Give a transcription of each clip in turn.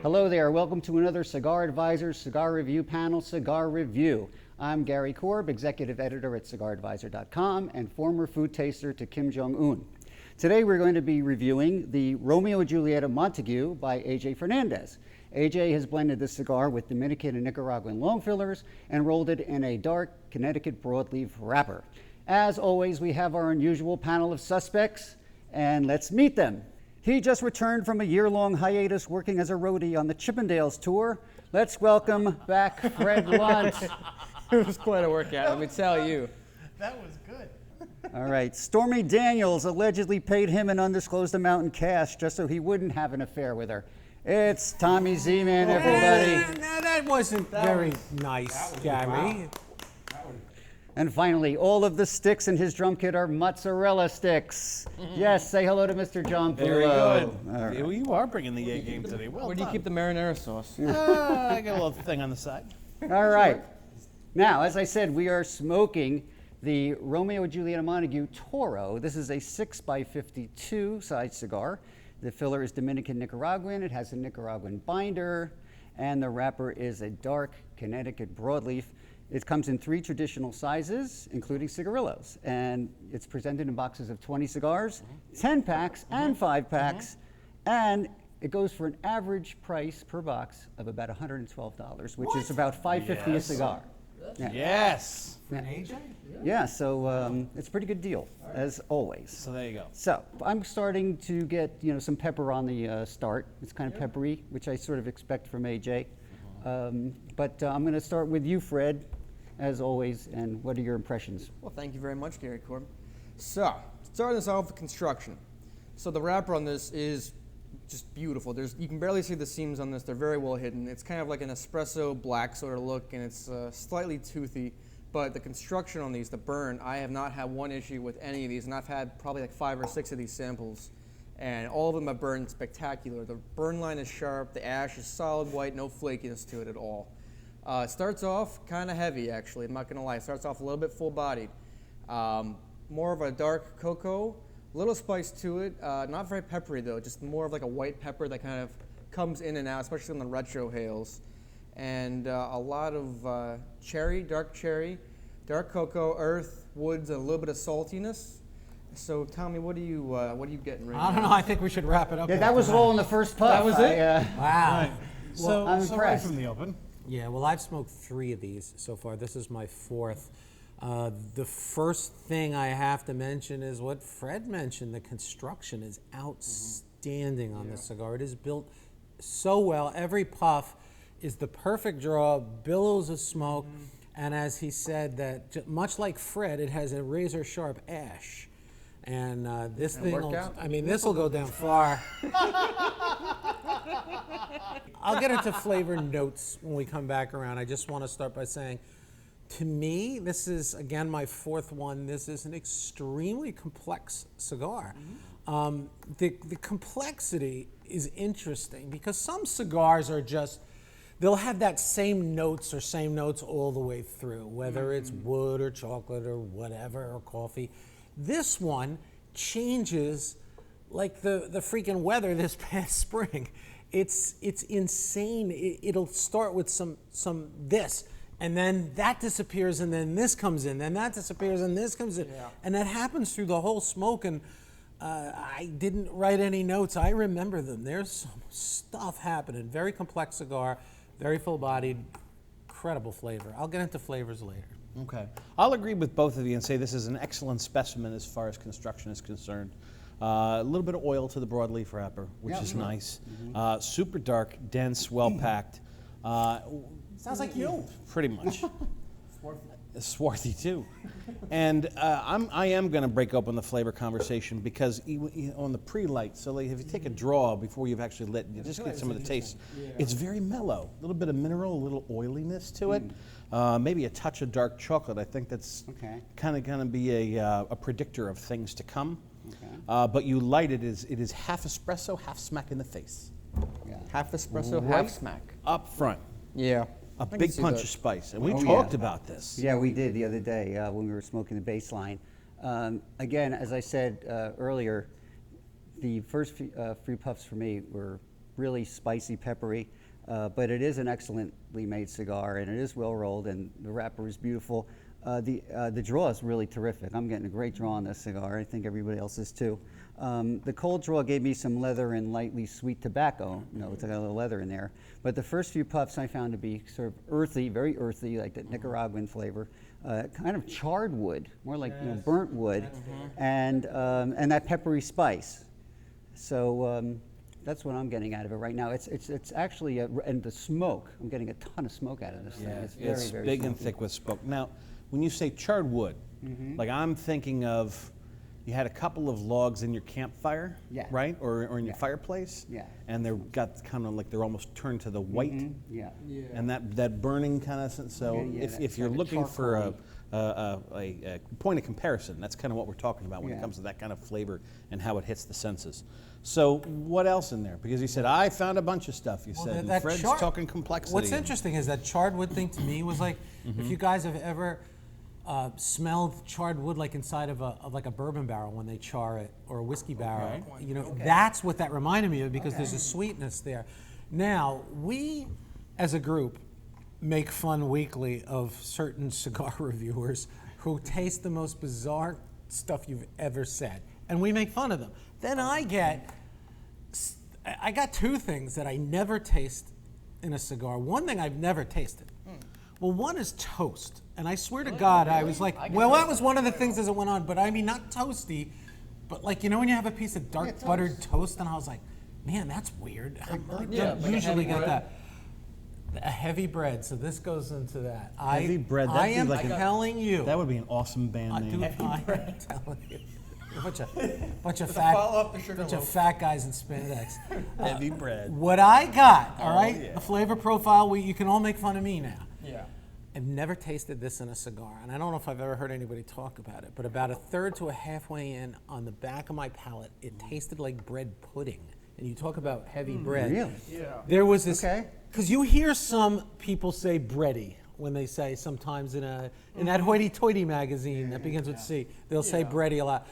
Hello there, welcome to another Cigar Advisor Cigar Review panel, Cigar Review. I'm Gary Korb, Executive Editor at cigaradvisor.com and former food taster to Kim Jong-un. Today we're going to be reviewing the Romeo and Julieta Montague by A.J. Fernandez. A.J. has blended this cigar with Dominican and Nicaraguan long fillers and rolled it in a dark Connecticut broadleaf wrapper. As always, we have our unusual panel of suspects, and let's meet them. He just returned from a year-long hiatus working as a roadie on the Chippendales tour. Let's welcome back Fred Lunt. It was quite a workout, let me tell you. That was good. All right, Stormy Daniels allegedly paid him an undisclosed amount in cash just so he wouldn't have an affair with her. It's Tommy Z-Man, everybody. That wasn't very nice, Gary. And finally, all of the sticks in his drum kit are mozzarella sticks. Yes, say hello to Mr. John Very Pulo. good. All right. You are bringing the A game today. Well Where do you done. keep the marinara sauce? I got a little thing on the side. All right. Now, as I said, we are smoking the Romeo and Julieta Montague Toro. This is a 6x52 size cigar. The filler is Dominican Nicaraguan. It has a Nicaraguan binder, and the wrapper is a dark Connecticut broadleaf. It comes in 3 traditional sizes, including cigarillos, and it's presented in boxes of 20 cigars, 10 packs, and 5 packs, and it goes for an average price per box of about $112, which is about $5.50 a cigar. Yeah. Yes. Yeah. Yeah, so it's a pretty good deal, as always. So there you go. So I'm starting to get some pepper on the start. It's kind of peppery, which I sort of expect from AJ. But I'm going to start with you, Fred, as always. And what are your impressions? Well, thank you very much, Gary Korb. So, starting this off with construction. So the wrapper on this is just beautiful. You can barely see the seams on this. They're very well hidden. It's kind of like an espresso black sort of look, and it's slightly toothy. But the construction on these, the burn, I have not had one issue with any of these, and I've had probably like 5 or 6 of these samples, and all of them have burned spectacular. The burn line is sharp, the ash is solid white, no flakiness to it at all. It starts off kind of heavy, actually, I'm not going to lie. It starts off a little bit full-bodied. More of a dark cocoa, a little spice to it, not very peppery though, just more of like a white pepper that kind of comes in and out, especially on the retro hails. And a lot of cherry, dark cocoa, earth, woods, and a little bit of saltiness. So, Tommy, what are you getting right I don't know. I think we should wrap it up. Yeah, that was all in the first puff. That was it? Wow. Right. So, I'm so right impressed. from the open. Yeah, well, I've smoked 3 of these so far. This is my 4th. The first thing I have to mention is what Fred mentioned. The construction is outstanding on this cigar. It is built so well. Every puff is the perfect draw, billows of smoke, and as he said, that much like Fred, it has a razor sharp ash. And this thing, this will go down far. I'll get into flavor notes when we come back around. I just want to start by saying, to me, this is, again, my 4th one. This is an extremely complex cigar. The complexity is interesting because some cigars are just, they'll have that same notes all the way through, whether it's wood or chocolate or whatever, or coffee. This one changes like the freaking weather this past spring. It's insane. It'll start with some this, and then that disappears, and then this comes in, then that disappears, and this comes in. Yeah. And that happens through the whole smoke, and I didn't write any notes. I remember them. There's some stuff happening. Very complex cigar, very full-bodied, incredible flavor. I'll get into flavors later. Okay. I'll agree with both of you and say this is an excellent specimen as far as construction is concerned. A little bit of oil to the broadleaf wrapper, which is nice. Super dark, dense, well-packed. Sounds like you. Pretty much. Swarthy too. And I am going to break open the flavor conversation because on the pre-light, so like if you take a draw before you've actually lit, you just get some of the taste. It's very mellow. A little bit of mineral, a little oiliness to it. Maybe a touch of dark chocolate. I think that's kind of going to be a predictor of things to come. But you light it is half espresso, half smack in the face. Yeah. Half espresso, half smack. Up front. Yeah. A big punch of spice. And we talked about this. Yeah, we did the other day when we were smoking the baseline. Again, as I said earlier, the first few puffs for me were really spicy, peppery. But it is an excellently made cigar, and it is well rolled, and the wrapper is beautiful. The draw is really terrific. I'm getting a great draw on this cigar. I think everybody else is too. The cold draw gave me some leather and lightly sweet tobacco. It's got a little leather in there. But the first few puffs I found to be sort of earthy, very earthy, like that Nicaraguan flavor. Kind of charred wood, more like burnt wood, and that peppery spice. So that's what I'm getting out of it right now. It's actually and the smoke. I'm getting a ton of smoke out of this thing. It's very, it's very big smoky. and thick with smoke. Now, when you say charred wood, like I'm thinking of, you had a couple of logs in your campfire, Yeah. right, or in your Yeah. fireplace, Yeah. and they've got kind of like they're almost turned to the white, Yeah. and that burning kind of. So Yeah, if that's you're like a looking for charcoal-y. a point of comparison, that's kind of what we're talking about when it Yeah. comes to that kind of flavor and how it hits the senses. So what else in there? Because you said I found a bunch of stuff. You said and Fred's talking complexity. What's interesting is that charred wood thing to me was like, if you guys have ever smelled charred wood like inside of a bourbon barrel when they char it, or a whiskey barrel, that's what that reminded me of, because there's a sweetness there. Now, we as a group make fun weekly of certain cigar reviewers who taste the most bizarre stuff you've ever said, and we make fun of them. Then I got two things that I never taste in a cigar. One thing I've never tasted. Well, one is toast. And I swear to God, I was like, well, that was one of the things as it went on, but I mean, not toasty, but like, when you have a piece of dark buttered toast, and I was like, man, that's weird. I don't usually get that. A heavy bread, so this goes into that. Heavy bread, I that'd be am like telling you. That would be an awesome band name. Dude, I am telling you. Bunch of fat guys in spandex. Heavy bread. What I got, all right, the flavor profile, you can all make fun of me now. Yeah. I've never tasted this in a cigar, and I don't know if I've ever heard anybody talk about it, but about a third to a halfway in, on the back of my palate, it tasted like bread pudding. And you talk about heavy bread. Really? Yeah. There was this, Okay. because you hear some people say bready when they say sometimes in that hoity-toity magazine that begins with C, they'll say bready a lot.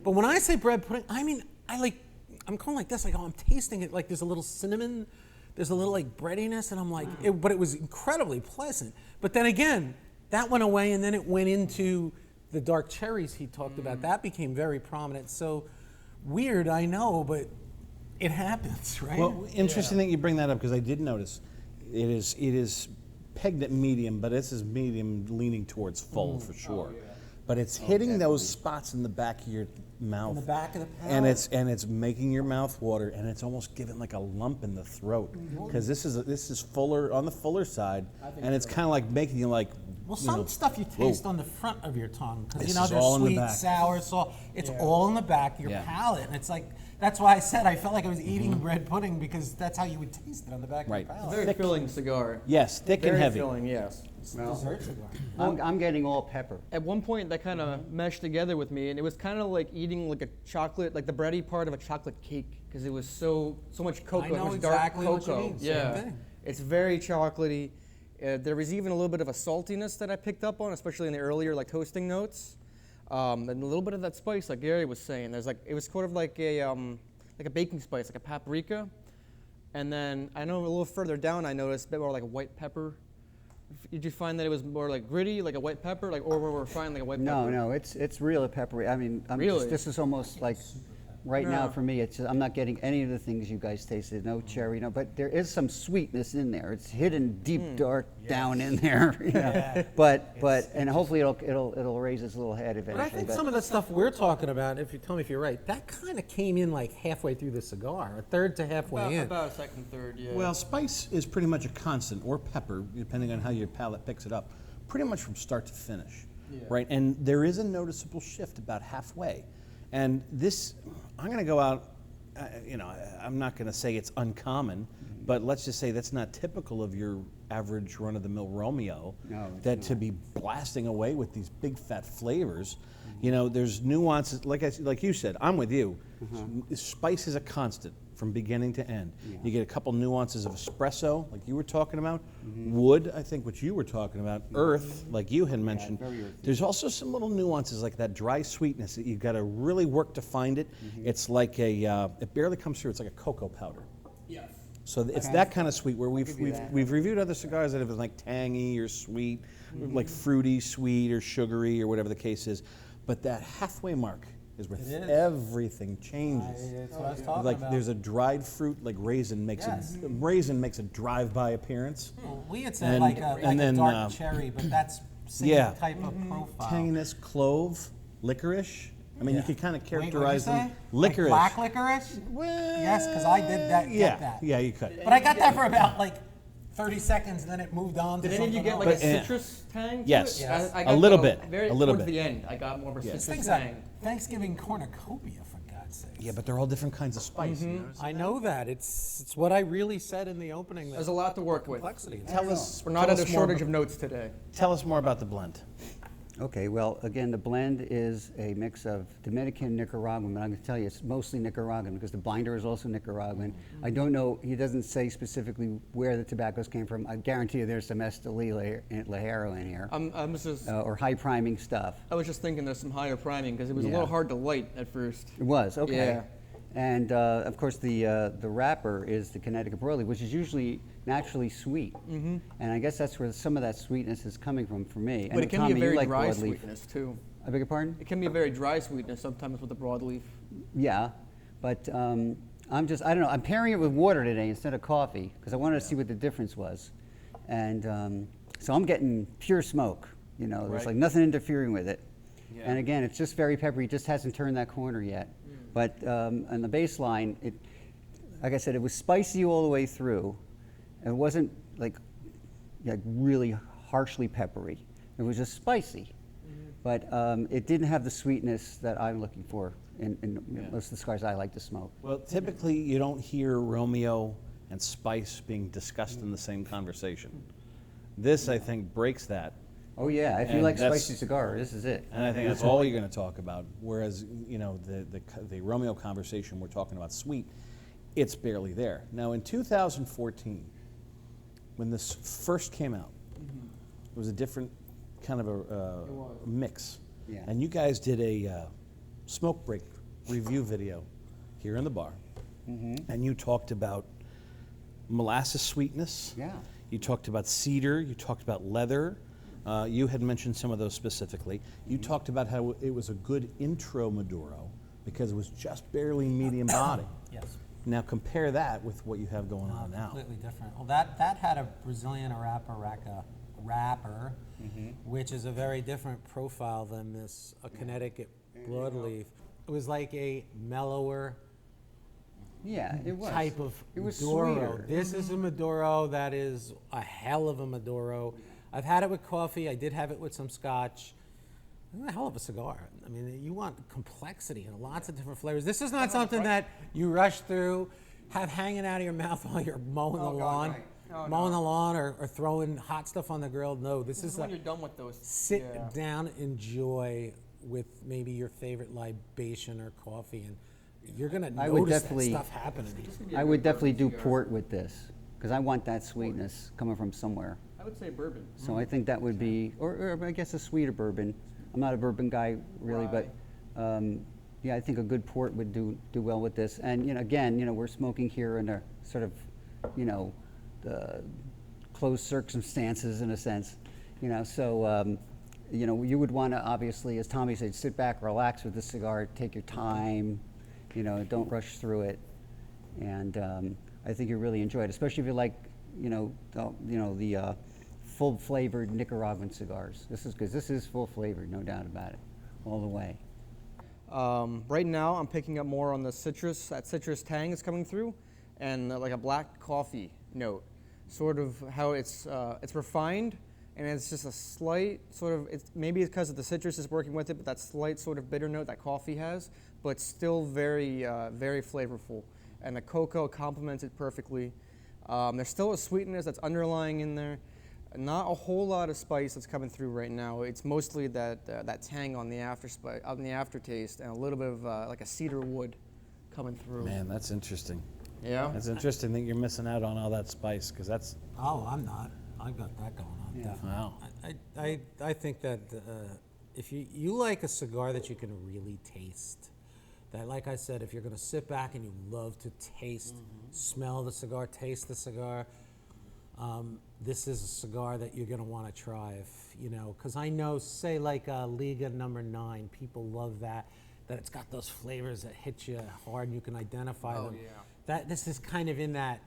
But when I say bread pudding, I mean, I'm going like this, like, oh, I'm tasting it, like there's a little cinnamon, there's a little like breadiness, and I'm like, but it was incredibly pleasant. But then again, that went away, and then it went into the dark cherries he talked about. That became very prominent. So weird, I know, but it happens, right? Well, interesting that you bring that up, because I did notice it is pegged at medium, but this is medium leaning towards full for sure. But it's hitting those spots in the back of your mouth. In the back of the palate. And it's making your mouth water, and it's almost giving like a lump in the throat, because this is fuller, on the fuller side, and it's kind of like making you like. Well, some stuff you taste on the front of your tongue, because This there's is all in the sweet, back. sour, salt. It's all in the back of your palate, and it's like, that's why I said I felt like I was eating bread pudding, because that's how you would taste it on the back Right. of your palate. Very filling cigar. Yes, thick Very and heavy. filling, yes. Dessert cigar. I'm getting all pepper. At one point, that kind of meshed together with me, and it was kind of like eating like a chocolate, like the bready part of a chocolate cake, because it was so much cocoa, I know much exactly dark what you cocoa. mean, same Yeah, thing. it's very chocolatey. There was even a little bit of a saltiness that I picked up on, especially in the earlier like toasting notes, and a little bit of that spice, like Gary was saying. There's like, it was sort of like a baking spice, like a paprika, and then I know a little further down I noticed a bit more like a white pepper. Did you find that it was more like gritty, like a white pepper, like, or were we finding like a white pepper? No, it's real peppery. I mean, Really? this is almost like, right now for me, I'm not getting any of the things you guys tasted. No cherry, no, but there is some sweetness in there. It's hidden deep, dark down in there. You know? But and hopefully it'll raise its little head eventually. But I think some of the stuff we're talking about, if you tell me if you're right, that kind of came in like halfway through the cigar, a third to halfway in. About a second, third, yeah. Well, spice is pretty much a constant, or pepper, depending on how your palate picks it up, pretty much from start to finish, right? And there is a noticeable shift about halfway. And this, I'm going to go out, I'm not going to say it's uncommon, but let's just say that's not typical of your average run-of-the-mill Romeo. No, it's that to be blasting away with these big fat flavors, there's nuances. Like you said, I'm with you. Spice is a constant from beginning to end. You get a couple nuances of espresso, like you were talking about. Wood, I think, what you were talking about. Earth, like you had mentioned. very earthy. There's also some little nuances like that dry sweetness that you've got to really work to find it. It's like it barely comes through. It's like a cocoa powder. yes. So it's Okay. that kind of sweet where give you that. we've reviewed other cigars that have been like tangy or sweet, like fruity, sweet, or sugary, or whatever the case is. But that halfway mark is where It is. everything changes. That's what I was talking Like about. there's a dried fruit, like raisin makes Yes. raisin makes a drive-by appearance. Well, we had said And- like and a then, dark cherry, but that's same yeah. type of profile. Tanginess, clove, licorice. I mean, you Yeah. could kind of Wait, what'd you characterize them. say? Licorice. Like black licorice? Well, Yes, 'cause I did that- get Yeah, that. yeah, you could. But I got that for about like 30 seconds, and then it moved on to Did any of you something get else. like a But, yeah. citrus tang? To Yes. it? Yes. I A got little that bit, Very a little towards bit. the end, I got more of a Yes. This citrus thing's tang. like Thanksgiving cornucopia, for God's sake. Yeah, but they're all different kinds of spice. You notice I know that. It's what I really said in the opening. There's a lot to work with. complexity. Tell us. We're not tell at a us more shortage about- of notes today. Tell us more about the blend. Okay, well, again, the blend is a mix of Dominican, Nicaraguan, but I'm going to tell you it's mostly Nicaraguan because the binder is also Nicaraguan. I don't know, he doesn't say specifically where the tobaccos came from. I guarantee you there's some Esteli Ligero in here, or high priming stuff. I was just thinking there's some higher priming because it was a Yeah. little hard to light at first. It was, okay. Yeah. And of course, the wrapper is the Connecticut broadleaf, which is usually naturally sweet. Mm-hmm. And I guess that's where some of that sweetness is coming from for me. But and it can Tommy, be a you very like dry broadleaf. sweetness too. I beg your pardon? It can be a very dry sweetness sometimes with the broadleaf. Yeah, but I don't know, I'm pairing it with water today instead of coffee because I wanted to see what the difference was. And so I'm getting pure smoke, there's Right. like nothing interfering with it. Yeah. And again, it's just very peppery, it just hasn't turned that corner yet. But on the baseline, like I said, it was spicy all the way through. It wasn't like really harshly peppery. It was just spicy. But it didn't have the sweetness that I'm looking for in most of the cigars I like to smoke. Well, typically you don't hear Romeo and spice being discussed in the same conversation. This, I think, breaks that. Oh yeah, if you And like that's- spicy cigar, this is it. And I think that's all you're going to talk about. Whereas, the Romeo conversation, we're talking about sweet, it's barely there. Now, in 2014, when this first came out, it was a different kind of a mix. Yeah. And you guys did a smoke break review video here in the bar. And you talked about molasses sweetness. Yeah. You talked about cedar. You talked about leather. You had mentioned some of those specifically. You talked about how it was a good intro Maduro because it was just barely medium body. Yes. Now compare that with what you have going on now. Completely different. Well, that had a Brazilian Arapaca wrapper, which is a very different profile than this Connecticut broadleaf. It was like a mellower Yeah, it was. type of It was Maduro. sweeter. This is a Maduro that is a hell of a Maduro. I've had it with coffee. I did have it with some scotch. It's a hell of a cigar. I mean, you want complexity and lots of different flavors. This is not something that you rush through, have hanging out of your mouth while you're mowing the lawn, right. Oh, mowing no. the lawn or throwing hot stuff on the grill. No, this is when a you're done with those. sit yeah. down, enjoy with maybe your favorite libation or coffee, and you're gonna I would notice that definitely- stuff happening. I would definitely do port with this because I want that sweetness coming from somewhere. I would say bourbon. So I think that would be, or I guess a sweeter bourbon. I'm not a bourbon guy really, but yeah, I think a good port would do well with this. And again, we're smoking here in a sort of, the closed circumstances in a sense, So you would want to obviously, as Tommy said, sit back, relax with the cigar, take your time, don't rush through it, and I think you really enjoy it, especially if you like, the full flavored Nicaraguan cigars. This is because this is full flavored, no doubt about it, all the way. Right now, I'm picking up more on the citrus. That citrus tang is coming through, and like a black coffee note. Sort of how it's refined, and it's just a slight sort of. Maybe it's because of the citrus is working with it, but that slight sort of bitter note that coffee has, but still very very flavorful. And the cocoa complements it perfectly. There's still a sweetness that's underlying in there. Not a whole lot of spice that's coming through right now. It's mostly that tang on the aftertaste, and a little bit of like a cedar wood coming through. Man, that's interesting. Yeah. It's interesting that you're missing out on all that spice because that's, Oh, I'm not. I've got that going on. Yeah. Definitely. wow. I think that if you like a cigar that you can really taste, that, like I said, if you're going to sit back and you love to taste, smell the cigar, taste the cigar, this is a cigar that you're going to want to try. If you know, because I know, say like Liga number 9, people love that it's got those flavors that hit you hard and you can identify them. yeah. That this is kind of in that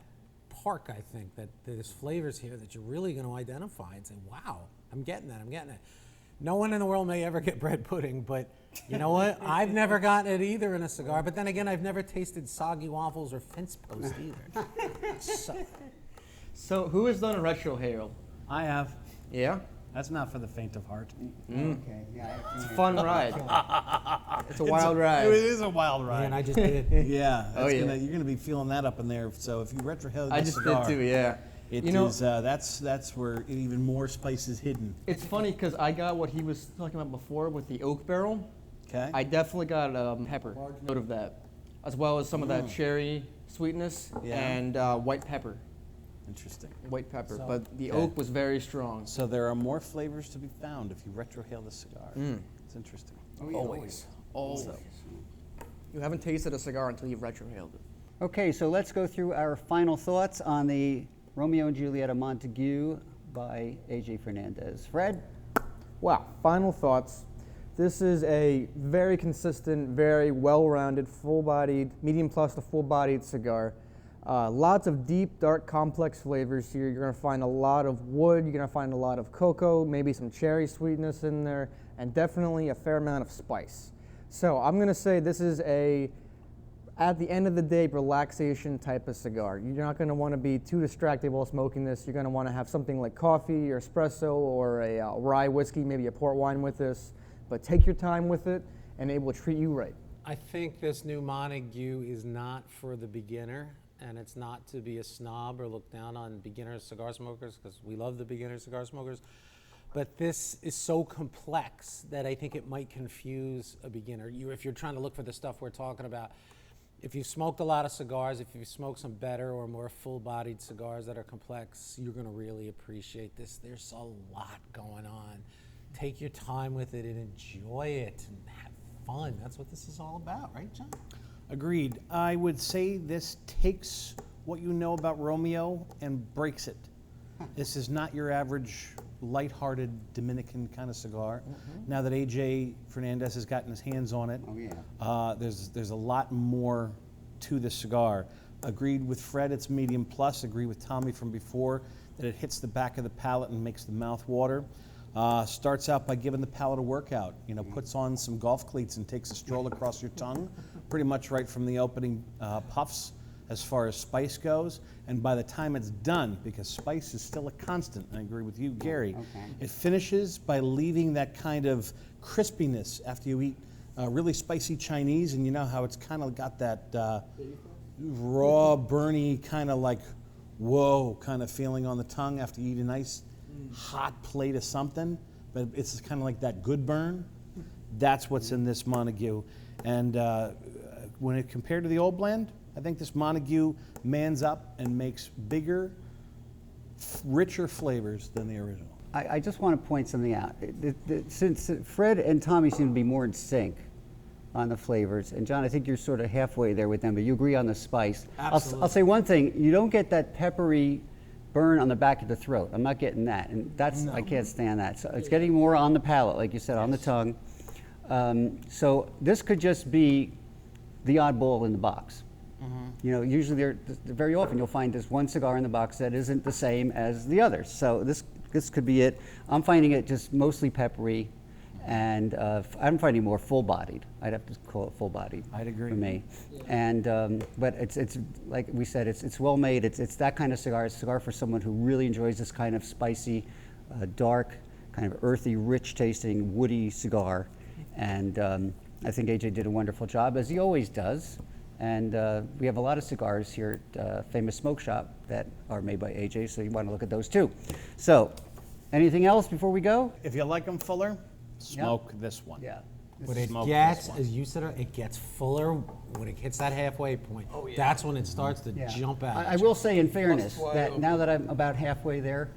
park, I think, that there's flavors here that you're really going to identify and say, wow, I'm getting that, I'm getting it. No one in the world may ever get bread pudding, but you know what? I've never gotten it either in a cigar, but then again, I've never tasted soggy waffles or fence post either. So who has done a retrohale? I have. Yeah? That's not for the faint of heart. Okay, yeah. It's a fun ride. It's a wild ride. It is a wild ride. And I just did. Yeah, Oh, yeah. you're gonna be feeling that up in there. So if you retrohale I this just cigar, did too, yeah. it You know, is, that's where even more spice is hidden. it's funny because I got what he was talking about before with the oak barrel. Okay. I definitely got pepper, note of that, as well as some of that cherry sweetness Yeah. and white pepper. Interesting. White pepper, So- but the Okay. oak was very strong. So there are more flavors to be found if you retrohale the cigar. Mm. It's interesting. Always. Always. You haven't tasted a cigar until you've retrohaled it. Okay, so let's go through our final thoughts on the Romeo and Julieta Montague by A.J. Fernandez. Fred? Wow, final thoughts. This is a very consistent, very well-rounded, full-bodied, medium plus to full-bodied cigar. Lots of deep, dark, complex flavors here. You're going to find a lot of wood. You're going to find a lot of cocoa, maybe some cherry sweetness in there, and definitely a fair amount of spice. So I'm going to say this is a, at the end of the day, relaxation type of cigar. You're not going to want to be too distracted while smoking this. You're going to want to have something like coffee or espresso or a rye whiskey, maybe a port wine with this. But take your time with it, and it will treat you right. I think this new Montague is not for the beginner, and it's not to be a snob or look down on beginner cigar smokers, because we love the beginner cigar smokers. But this is so complex that I think it might confuse a beginner. If you're trying to look for the stuff we're talking about, if you've smoked a lot of cigars, if you've smoked some better or more full-bodied cigars that are complex, you're going to really appreciate this. There's a lot going on. Take your time with it and enjoy it and have fun. That's what this is all about, right, John? Agreed. I would say this takes what you know about Romeo and breaks it. This is not your average lighthearted Dominican kind of cigar. Now that A.J. Fernandez has gotten his hands on it, Oh, yeah. there's a lot more to the cigar. Agreed with Fred, it's medium plus. Agree with Tommy from before that it hits the back of the palate and makes the mouth water. Starts out by giving the palate a workout. You know, puts on some golf cleats and takes a stroll across your tongue, pretty much right from the opening puffs as far as spice goes. And by the time it's done, because spice is still a constant, I agree with you, Gary, it finishes by leaving that kind of crispiness after you eat really spicy Chinese, and you know how it's kind of got that raw, burny, kind of like, whoa, kind of feeling on the tongue after you eat a nice hot plate of something, but it's kind of like that good burn. That's what's in this Montague. And when it compared to the old blend, I think this Montague mans up and makes bigger, richer flavors than the original. I just want to point something out. Since Fred and Tommy seem to be more in sync on the flavors, and John, I think you're sort of halfway there with them, but you agree on the spice. Absolutely. I'll say one thing, you don't get that peppery burn on the back of the throat. I'm not getting that, and that's, I can't stand that. So it's getting more on the palate, like you said, on the tongue. So this could just be the oddball in the box. You know, usually very often you'll find this one cigar in the box that isn't the same as the others. So this could be it. I'm finding it just mostly peppery, and I'm finding more full-bodied. I'd have to call it full-bodied. I'd agree. For me, and but it's like we said, it's well made. It's that kind of cigar. It's a cigar for someone who really enjoys this kind of spicy, dark, kind of earthy, rich-tasting, woody cigar, and I think AJ did a wonderful job, as he always does. And we have a lot of cigars here at Famous Smoke Shop that are made by AJ, so you want to look at those too. So, anything else before we go? If you like them fuller, smoke this one. Yeah. But it Smoke gets, this one. as you said, it gets fuller when it hits that halfway point. That's when it starts to Yeah. jump out. I will say, in fairness, wide that open. now that I'm about halfway there,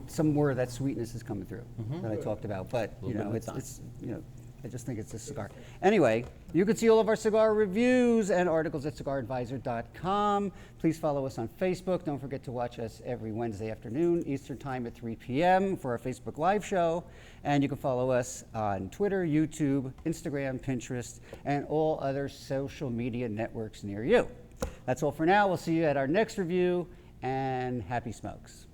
some more of that sweetness is coming through that I talked about. But you Little know, bit at a it's you know, I just think it's a cigar. Anyway, you can see all of our cigar reviews and articles at cigaradvisor.com. Please follow us on Facebook. Don't forget to watch us every Wednesday afternoon, Eastern Time at 3 p.m. for our Facebook Live show. And you can follow us on Twitter, YouTube, Instagram, Pinterest, and all other social media networks near you. That's all for now. We'll see you at our next review, and happy smokes.